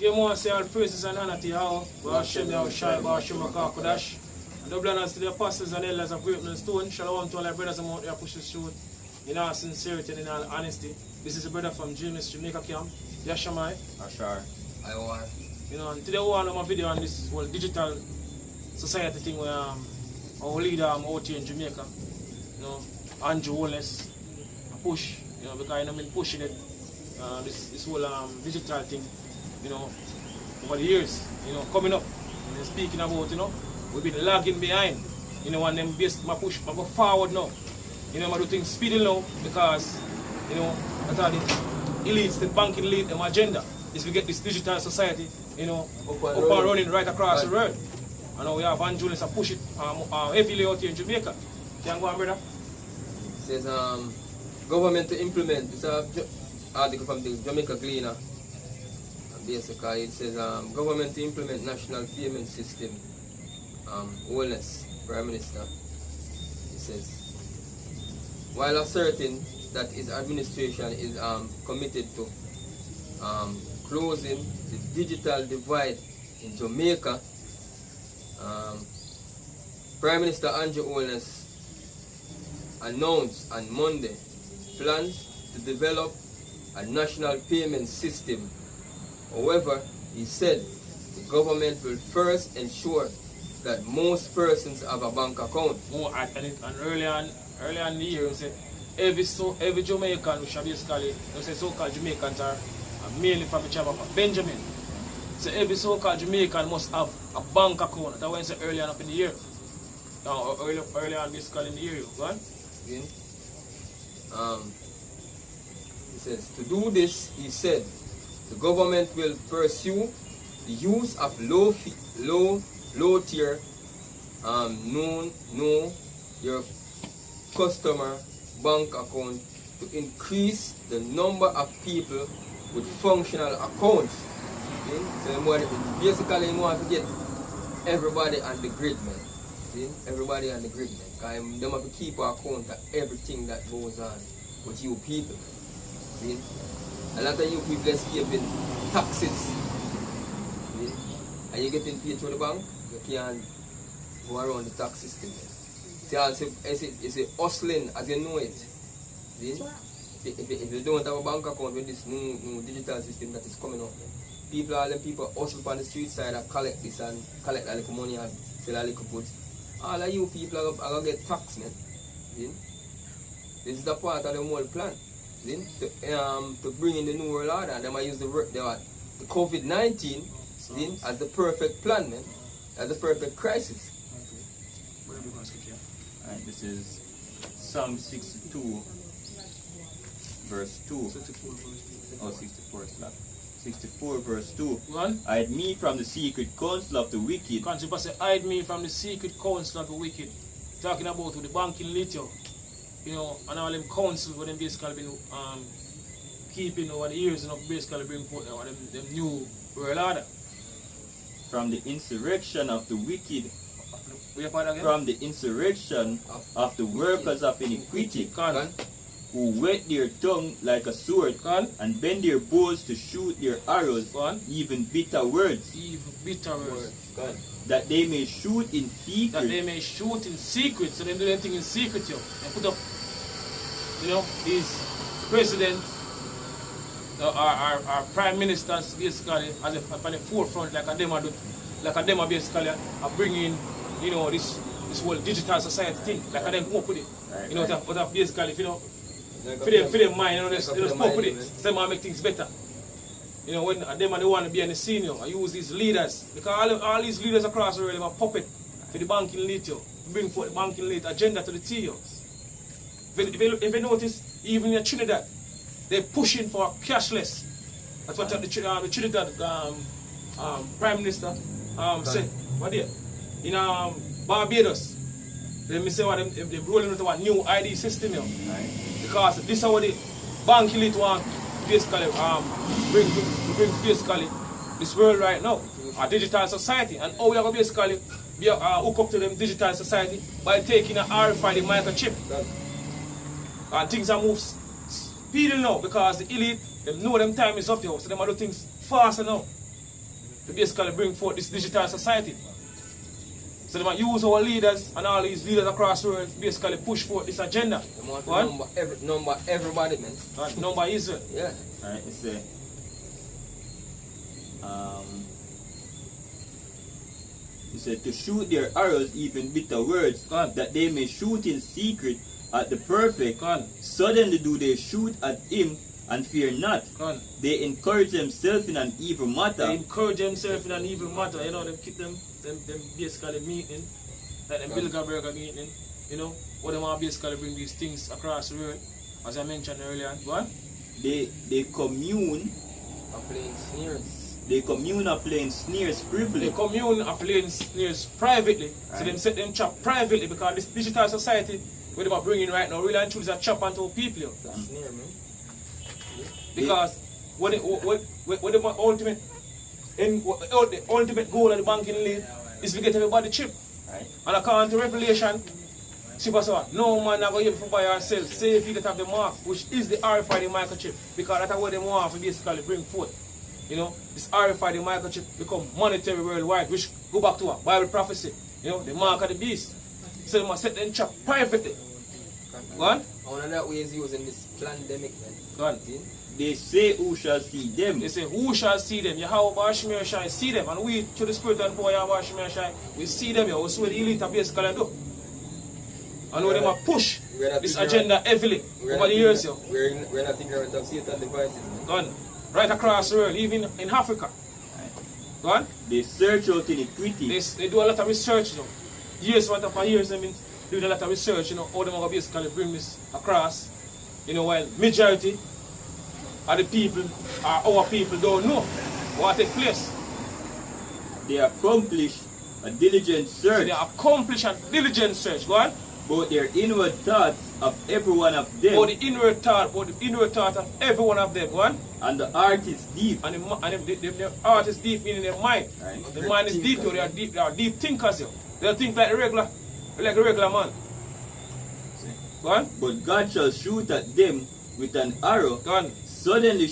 You want to say all praises and honor to Yahweh, Hashem Yahushai, Hashem Kodash. And double honors to the apostles and elders of Great Millstone. Shalom to all our brothers and out there push the truth in all sincerity and in all honesty. This is a brother from Jamaica Gov't. Yashamai. Ashar. I You know, and today we want to do a video on this whole digital society thing where our leader out here in Jamaica, you know, Andrew Wallace, push, you know, because I've been pushing it, this whole digital thing, you know, over the years, you know, coming up and speaking about, you know, we've been lagging behind, you know, and then based my push, I go forward now, you know, I do things speedy now because, you know, I thought the elites, the banking elite, the agenda is we get this digital society, you know, up and running right across the world. And now we have Andrew Wallace push it heavily out here in Jamaica. Can go on, brother? It says government to implement. It's an article from the Jamaica Gov't. Basically, it says government to implement national payment system. Wallace, Prime Minister. It says, while asserting that his administration is committed to closing the digital divide in Jamaica, Prime Minister Andrew Wallace announced on Monday plans to develop a national payment system. However, he said the government will first ensure that most persons have a bank account. And earlier in the year, he said every Jamaican, which are basically, so-called Jamaicans are mainly from the tribe of Benjamin. So every so-called Jamaican must have a bank account. That's what I said earlier up in the year. Now, earlier on basically in the year, go on. He says, to do this, he said, the government will pursue the use of low-tier know your customer bank account to increase the number of people with functional accounts. Okay? So basically you want to get everybody on the grid, man. See? Everybody on the grid, man. Because they have to keep an account of everything that goes on with you people. See? A lot of you people escaping taxes. See? And you getting paid through the bank, you can't go around the tax system. See, it's a hustling as you know it. See? If you don't have a bank account with this new digital system that is coming up, all the people hustle on the street side and collect this and collect a little money and sell a little goods. All of you people are going to get taxed, man. See? This is the part of the whole plan. See? To bring in the new world order, and they might use the COVID-19 as the perfect plan, man. As the perfect crisis. Alright, this is Psalm 62, verse 2. 64, 64 verse 2. One. Hide me from the secret counsel of the wicked. Can't you say, hide me from the secret counsel of the wicked? Talking about with the banking litio, you know, and all them counsels what them basically been keeping over the years, and basically bring forth them new world order. From the insurrection of the wicked. From the insurrection of the workers of iniquity, who whet their tongue like a sword, and bend their bows to shoot their arrows, even bitter words. That they may shoot in secret. So they do anything in secret, yo. They put up, you know, these president, our prime ministers basically as on the forefront, like a them basically are bringing, you know, this whole digital society thing, like them come up with it. Right, you know, right. Basically, you know, for them mind, you know, they just come up with it. So they make things better. You know, when them are the one to be in the senior, I use these leaders. Because all these leaders across the world have a puppet for the banking elite, bring forth the banking elite agenda to the T. If you notice, even in Trinidad, they're pushing for cashless. That's what the Trinidad Prime Minister said. What there? In Barbados, they say what they're rolling into a new ID system here. Right. Because this is what the bank elite want basically bring basically this world right now, a digital society. And how we are going to basically be hook up to them digital society by taking an RFID microchip. And things are moving speedy now because the elite, they know them time is up there, so they do things faster now. to basically bring forth this digital society. So they might use our leaders and all these leaders across the world to basically push forth this agenda. They want to number everybody, man. Number Israel. Yeah. Alright, it's a he said to shoot their arrows, even bitter words, that they may shoot in secret at the perfect. Suddenly do they shoot at him and fear not. They encourage themselves in an evil matter. They encourage themselves in an evil matter. You know, them keep them basically meeting, like them Bilderberg meeting. You know, what they want to basically bring these things across the world, as I mentioned earlier. Go on. They commune of laying sneers. They commune of laying sneers privately. They commune of laying sneers privately. Right. So them set them chop privately because this digital society where they are bringing right now really and truly is a chop onto people. That's sneer, man. Because what the ultimate goal of the banking league is to get everybody cheap. Right. And according to Revelation, no man are going to buy or sell, say if you have the mark, which is the RFID microchip, because that's what they want to basically bring forth. You know, this RFID microchip become monetary worldwide, which go back to a Bible prophecy. You know, the mark of the beast. So they must set them chop privately. Go on. One of that way is using this pandemic, man. Go on. They say who shall see them. They say who shall see them. Yahweh Bashmir Shai see them. And we, to the spirit and power Yahweh Bashmir Shai, we see them here. We see what the elite are basically do. And when they might push this agenda heavily over the years. We're not ignorant of Satan devices. Go on. Right across the world, even in Africa. Go on. They search out iniquity. They do a lot of research, you know. Years after years, I mean, doing a lot of research, you know, how they are basically bring this across. You know, while majority of the people, our people don't know what takes place. They accomplish a diligent search. So they accomplish a diligent search. Go on. But their inward thoughts of every one of them. But the inward thought of every one of them. Go on. And the heart is deep. And the heart is deep, meaning their mind. Right. The mind is deep, they are deep thinkers. Yo. They think like a regular man. Go on. But God shall shoot at them with an arrow. Go on. Suddenly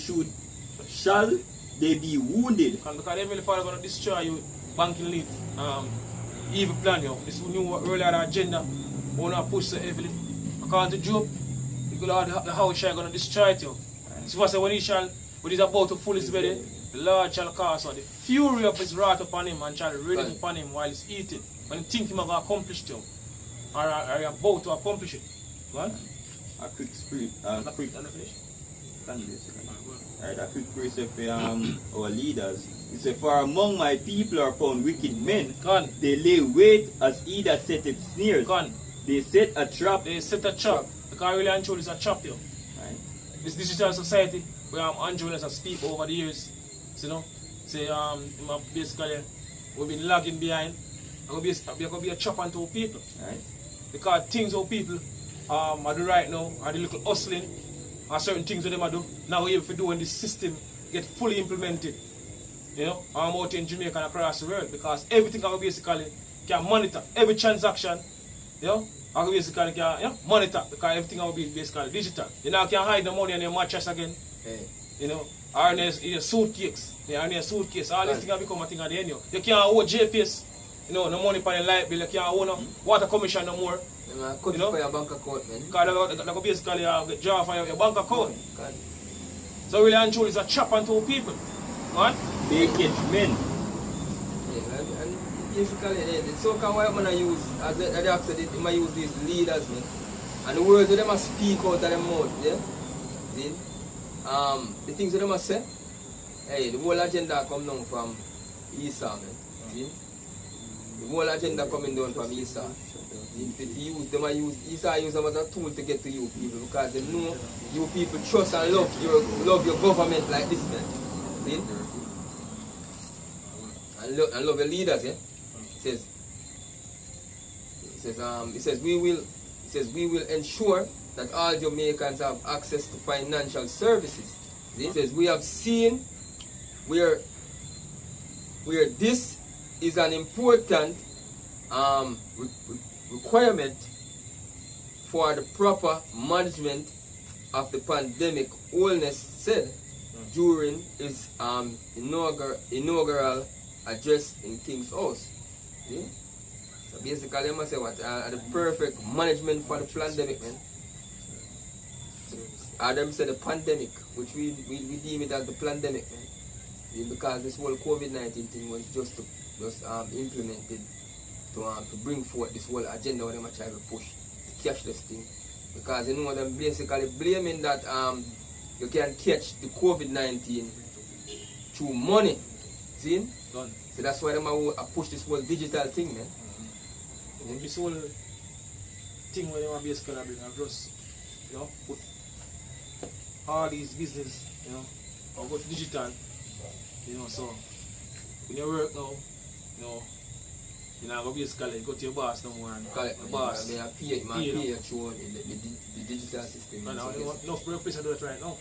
shall they be wounded. And because Heavenly Father going to destroy you, banking lead, evil plan, yo. This new earlier agenda, we want to push so heavily. According to Job, the house shall going to destroy it, yo. So when he is about to full his belly, the Lord shall cast out the fury of his wrath upon him and shall rain upon him while he's eating. When he think him going to accomplish it, or about to accomplish it. What? A quick precept for our leaders. It says, for among my people are found wicked men. Gone. They lay wait as he that setteth snares. Gone. They set a trap. They set a trap. Because really and truly is a trap, yo. Right. This digital society where Andrew has speak over the years, you know, say basically we've been lagging behind. There's going to be a trap onto people. Right. Because things our people are do right now, are the little hustling, and certain things that they do. Now we're able to do when this system get fully implemented. You know, I'm out in Jamaica and across the world because everything I basically can monitor. Every transaction, you know, I basically can monitor because everything will be basically digital. You know, I can hide the money in your mattress again. Hey. You know, or in your suitcase. Yeah, in your suitcase. All these things become a thing at the end. You can't hold GPS. You know, no money for the light bill. You can't hold no water commission no more. Cut for your bank account, man. Because they basically get draw for your bank account. God. So really and truly it's a trap onto people. Right? They catch men. Yeah, and basically the so-called white man I use, as they said, they might use these leaders, man. And the words that they must speak out of their mouth, yeah? See? The things that they must say, hey, the whole agenda come down from Esau, man. See? The whole agenda coming down from Esau. If you use them, Esau use them as a tool to get to you people because they know you people trust and love your government like this, man. See? And love your leaders, yeah? It says we will ensure that all Jamaicans have access to financial services. See? It says we have seen where this is an important requirement for the proper management of the pandemic, Holness said during his inaugural addressed in King's House. See? So basically, I must say what the perfect management for the pandemic, man. Adam said the pandemic, which we deem it as the pandemic, man. Because this whole COVID-19 thing was just implemented to bring forth this whole agenda what they try to push, the cashless thing. Because you know them basically blaming that you can catch the COVID-19 through money. See? Done. So that's why they push this whole digital thing, man. This whole thing where they want to basically bring and just, you know, put all these business, you know, or go to digital, you know, so when you work now, you know, you know, go basically go to your boss no more and the boss. They pay through the digital system. And enough workplace do it right now.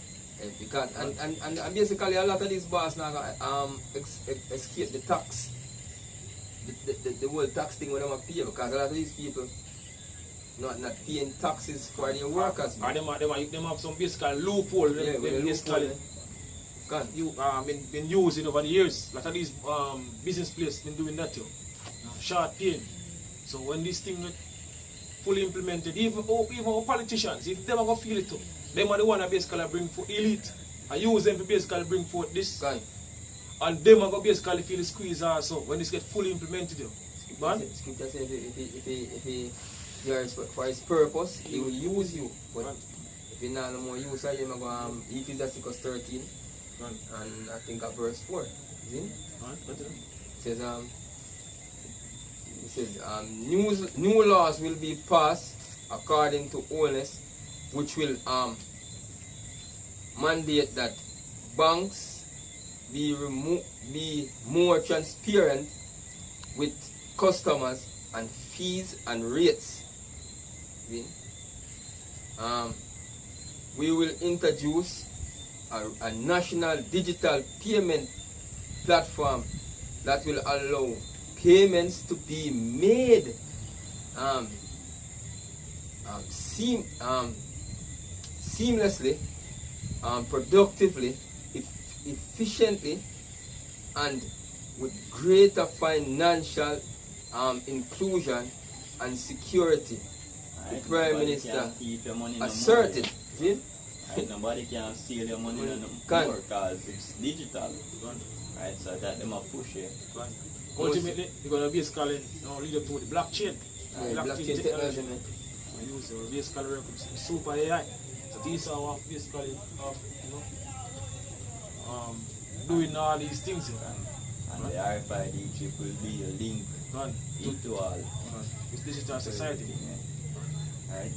Because and basically a lot of these bosses now escape the tax. The whole tax thing when they pay, because a lot of these people not paying taxes for their workers. And them have some basically loophole. Yeah, basically been using over the years. A lot of these business places been doing that too. Short paying. So when this thing fully implemented, even our politicians, if they are going to feel it too, they are the one that basically bring for elite and use them to basically bring forth this. Right. And them are going to basically feel the squeeze also when this get fully implemented. Scripture says if you are for his purpose, he will use you. But if you not no more use him, Ecclesiastes 13 and I think at verse 4. See? It says new laws will be passed according to oldness, which will mandate that banks be more transparent with customers and fees and rates. We will introduce a national digital payment platform that will allow payments to be made seamlessly, productively, efficiently, and with greater financial inclusion and security. The Prime Minister asserted. See? Right, nobody can steal your money no more because it's digital. Right, so that them a push it. Ultimately, you're going to basically lead up to the blockchain. Blockchain technology. Use basically work with super AI. So these are basically doing all these things. And the RFID chip will be a link into all this digital society. Alright.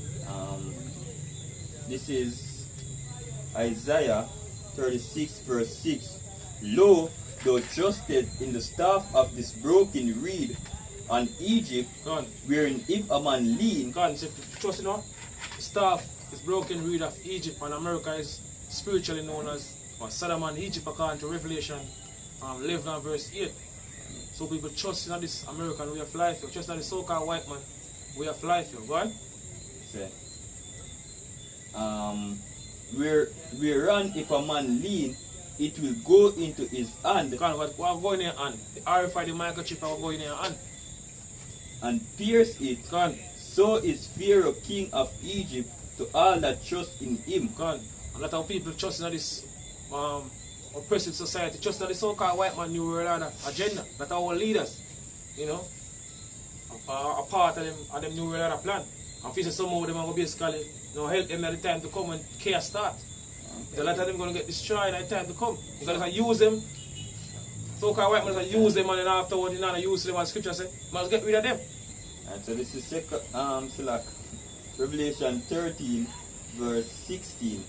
This is Isaiah 36 verse 6. Lo, thou trusted in the staff of this broken reed on Egypt, wherein if a man lean. Trust in staff is broken reed of Egypt, and America is spiritually known as Saddam and Egypt according to Revelation 11 and verse 8. So people trust in this American way of life, trust in the so-called white man way of life. Go on. Whereon if a man lean, it will go into his hand. What go in your hand? The RFID microchip will go in your hand. And pierce it. So is Pharaoh king of Egypt to all that trust in him. A lot of people trust in this oppressive society, trust in the so-called white man new world order agenda. That are our leaders, you know, a part of them new world order plan. And if some of them are going to basically help them at the time to come when chaos start. A lot of them going to get destroyed at the time to come. You got to use them. So-called white men use them, and then afterward you not use them as scripture say. Must get rid of them. And so this is Revelation 13 verse 16.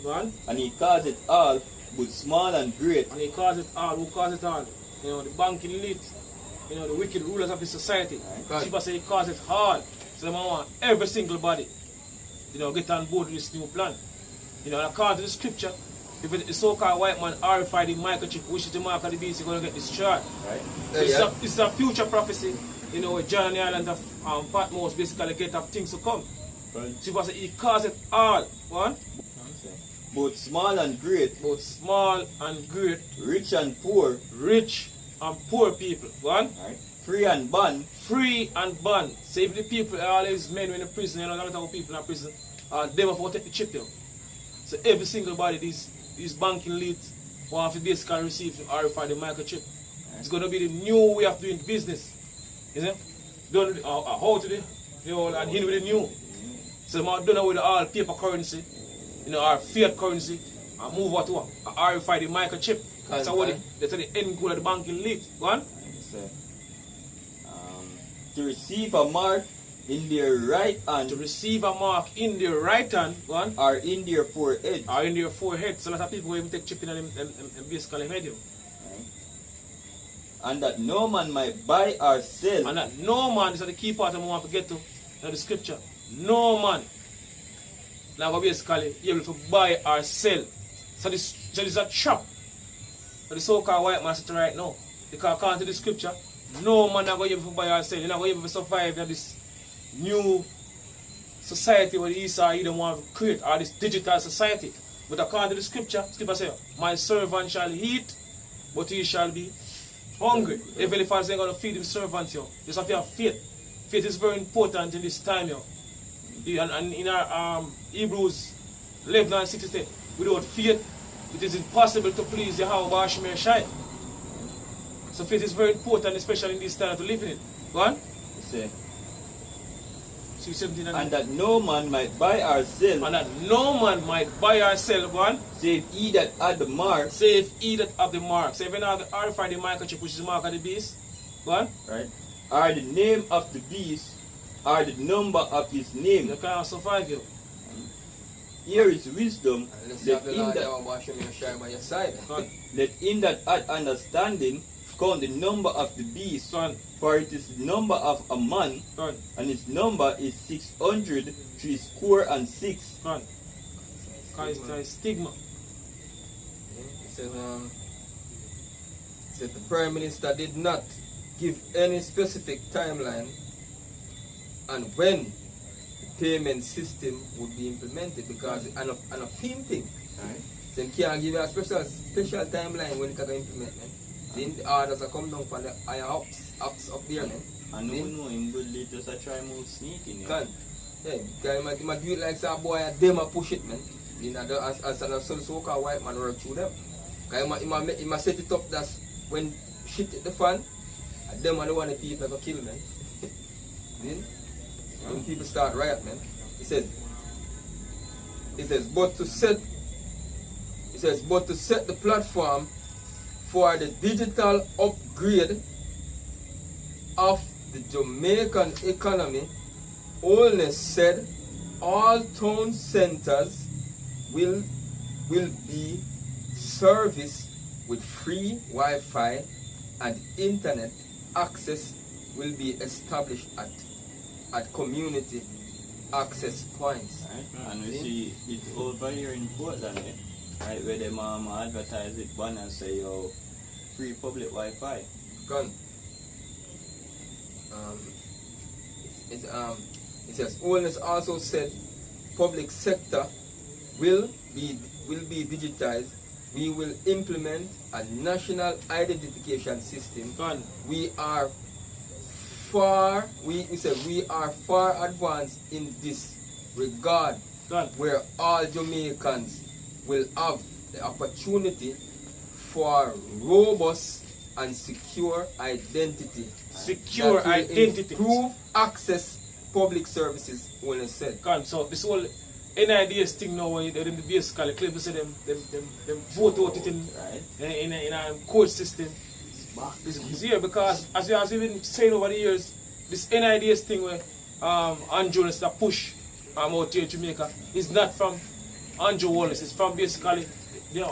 And he calls it all, both small and great. And he calls it all. Who calls it all? The banking elite, the wicked rulers of the society. People say he calls it all. So they want every single body, get on board with this new plan. According to the scripture, if the so-called white man RFID microchip, which is the mark of the beast, is going to get destroyed. Right. It's a future prophecy, where John and the island of Patmos basically get of things to come. Right. So he calls it all. One? Both small and great. Both small and great. Rich and poor. Rich and poor people. Go on. Right. Free and bond. Free and bond. So if the people, all these men in the prison, you know, a lot of people in prison, them have to take the chip there. So every single body, these banking leads want to basically receive or RFID the microchip. It's going to be the new way of doing business. You know? Done how to do, you know, and in with the new. So I'm done with all paper currency, you know, our fiat currency, and move over to a RFID microchip. That's what that's the end goal of the banking lead. Go on. To receive a mark in their right hand. To receive a mark in their right hand, go on. Or in their forehead. Or in their forehead. So a lot of people will even take chip in and basically medium. And that no man might buy or sell. And that no man, this is the key part I want to get to in the scripture. No man now basically able to buy or sell. So this is a trap for the so-called white man sitting right now. Because according to the scripture, no man are going to be able to buy or sell. You're not going to be able to survive in this new society where the East or Edom want to create, or this digital society. But according to the scripture says, my servant shall eat, but he shall be hungry. If the father ain't going to feed his servants, you just have to have faith. Faith is very important in this time. And in our Hebrews 11 and 6 it says, without faith, it is impossible to please Yahweh Bashim Shai. So faith is very important, especially in this time that we live in it. Go on. And that no man might buy or sell. And that no man might buy or sell. Go on. Save he that had the mark. Save he that have the mark. So if you have the RFID microchip, which is the mark of the beast. Go on. Right. Or the name of the beast, or the number of his name. You can't survive you. Here is wisdom. Let in that had understanding count the number of the beast, for it is the number of a man, and its number is 600 6. It's stigma. It says the Prime Minister did not give any specific timeline and when the payment system would be implemented, because it's an theme thing. Right. So they can't give you a special timeline when it can implement, man. Then the orders are come down from the higher ups up there, man. And no know him good just a try move sneaking. Can. Yeah, he might do it like some boy and them a push it, man. You know, as an so-called white man work through them. He might set it up that when shit hit the fan, and them are the one the people go kill, man. Then when people start riot, man. It says, but to set the platform for the digital upgrade of the Jamaican economy, Olness said all town centers will be serviced with free Wi-Fi and internet access will be established at community access points. Right. And we see it over here in Portland, right, where they advertise it ban and say, yo, free public Wi-Fi. Gone. It says Owens also said public sector will be digitized. We will implement a national identification system. Gone. We are far advanced in this regard. Gone. Where all Jamaicans will have the opportunity for robust and secure identity. Secure identity. Improve access public services, when I said. So this whole NIDS thing now, when they basically claim to say them vote out it in a court system. It's here because as we've been saying over the years, this NIDS thing where Andrew Wallace that push out here in Jamaica is not from Andrew Wallace, it's from basically the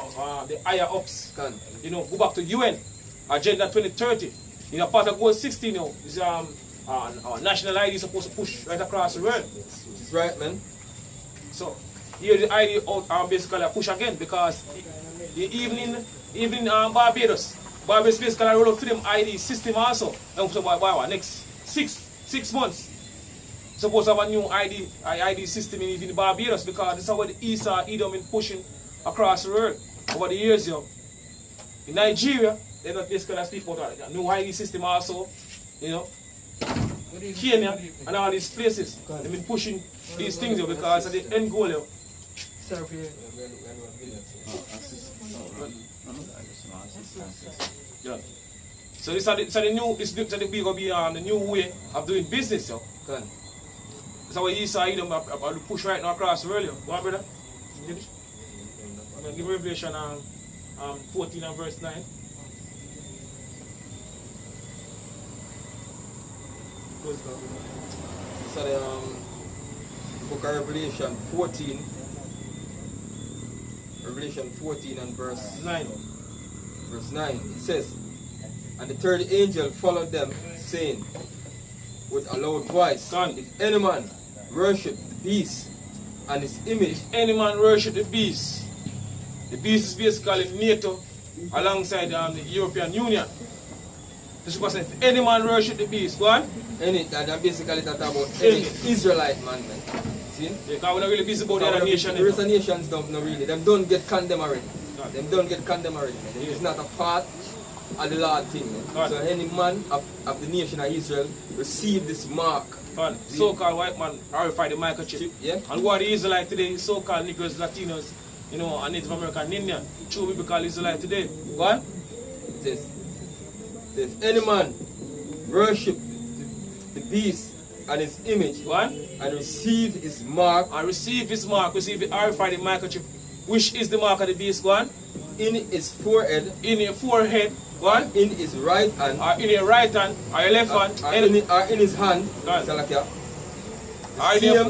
higher ups. You know, go back to UN, Agenda 2030. You know, part of Goal 16 now is national ID supposed to push right across the world. Which is right, man. So here the ID out basically a push again because the evening Barbados basically roll out for them ID system also. And so by next six months supposed to have a new ID system in even Barbados because this is what the East or Edom been pushing across the world over the years, yo. In Nigeria, They're not basically speak about a new ID system also, you know. Kenya and all these places. They've been pushing these things here because of the end goal here. Yeah. So this is the new, this is the big the new way of doing business, yo. That's why you saw them push right now across the world, yo. Go on, brother. I'm going to give Revelation 14 and verse 9. So the book of Revelation 14. Revelation 14 and verse 9. Verse 9, it says, and the third angel followed them, saying with a loud voice, if any man worship the beast and his image. If any man worship the beast is basically NATO alongside the European Union. This was if any man worship the beast, go on. That basically talk about any Israelite man. See? Yeah, because we're not really busy about the other nation. The rest of nations don't really. Them don't get condemned already. Them don't get condemned already. Yeah. It's not a part of the Lord thing. So any man of the nation of Israel receive this mark. So-called white man horrify the microchip. Yeah. And what the Israelite today, so-called Negroes, Latinos, you know, and Native American Indian. True people call Israelite today. Go on. It says, if any man worship the beast and his image, and receive his mark, receive the horrify the microchip, which is the mark of the beast, go on. In his forehead, go on. In his right hand, or in your right hand, or your left hand, or in his hand,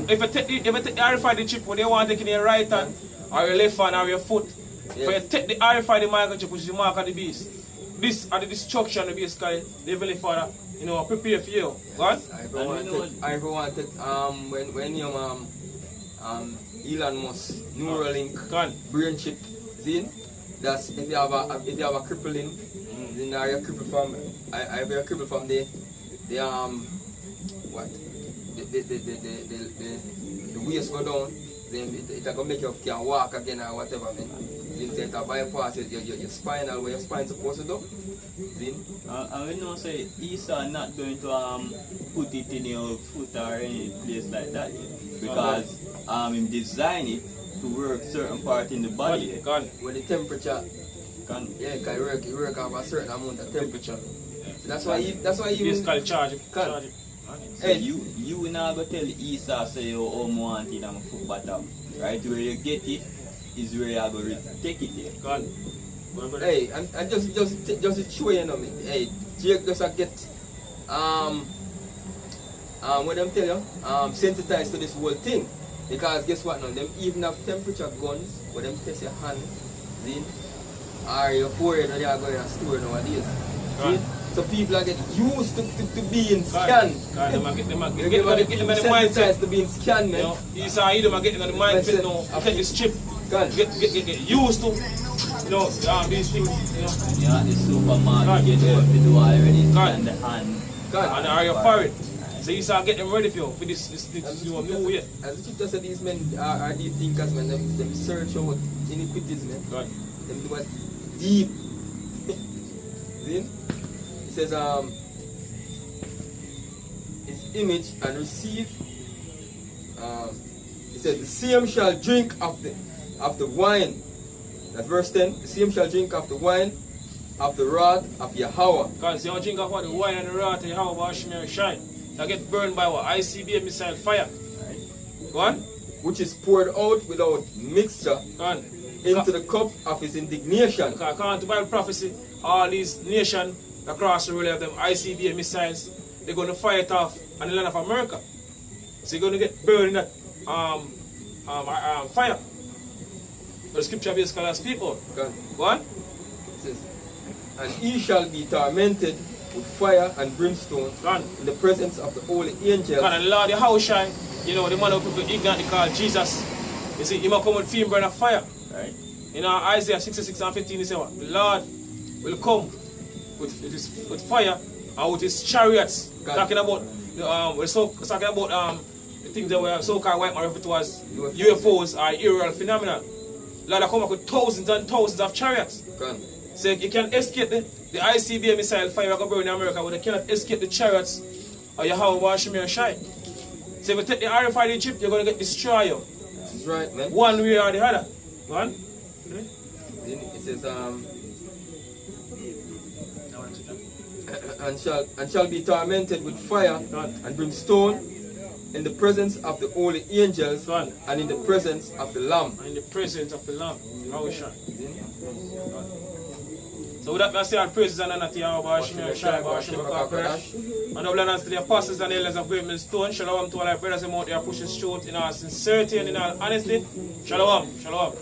if you take the horrify the chip, what you want to take in your right hand, or your left hand, or your foot, if you take the horrify the microchip, which is the mark of the beast, this are the destruction of the beast, the Heavenly Father, you know, prepare for you. Go on. I wanted when you Elon Musk Neuralink brain chip, see? That's if you have a crippling, then you're crippled from I be a crippled from the waist go down, then it gonna make you can walk again or whatever, man. Then it bypass your spinal where your spine supposed to do. And we know say Esau not going to put it in your foot or any place like that because him design it to work certain part in the body. When the temperature yeah, because it work have a certain amount of temperature. So that's why you basically charge it. Hey, you now go tell Esau say you want it on my foot bottom. Right where you get it is where you are going to take it there. Hey, and just to show you know me. Hey, Jake just get what them tell you, sensitized to this whole thing. Because guess what now, them even have temperature guns where them test your hand, see? Or your forehead where they are going to store nowadays. See? So people are getting used to being scanned. They get sensitized to being scanned, man. You see them are getting on the mindset now, take this chip. Get used to, you know, these things, you know. Yeah, the supermarket get what to do already, scan the hand. And are your forehead. So you start getting ready for this new way. As the teacher said, these men are deep thinkers, man. Them search out iniquities, man. Them do what deep. See? It says, his image and receive. It says, the same shall drink of the wine. That's verse 10. The same shall drink of the wine of the wrath of Yahweh. Because you drink of what the wine and the wrath of Yahweh, wash me and shine. They get burned by what? ICBM missile fire. Go on. Which is poured out without mixture into the cup of his indignation. Because according to Bible prophecy, all these nations across the world have them ICBM missiles. They're going to fire it off on the land of America. So you're going to get burned in that fire. The scripture basically as people. Go on. It says, and he shall be tormented with fire and brimstone in the presence of the holy angels. And Lord Yahushua, you know, the man who people ignorantly call Jesus, you see, he might come with flame burn of fire. Right. In Isaiah 66 and 15, he said, what? The Lord will come with fire and with his chariots. Talking about the things that were so-called white man referred to as UFOs or aerial phenomena. Lord will come back with thousands and thousands of chariots. So you can escape the ICBM missile fire going to burn in America, but they cannot escape the chariots or Yahweh Washim and Shai. So if you take the RFID chip, you're going to get destroyed. That's right, man. One way or the other. Go on. It says, and shall be tormented with fire and brimstone in the presence of the holy angels and in the presence of the Lamb. And in the presence of the Lamb. How we shine. So with that, I say our praises and honor to Yahweh Shai, Shai, and double honors to the apostles and elders of Great Stone. Shalom to all our brothers and out there pushing truth in our sincerity and in our honesty. Shalom. Shalom.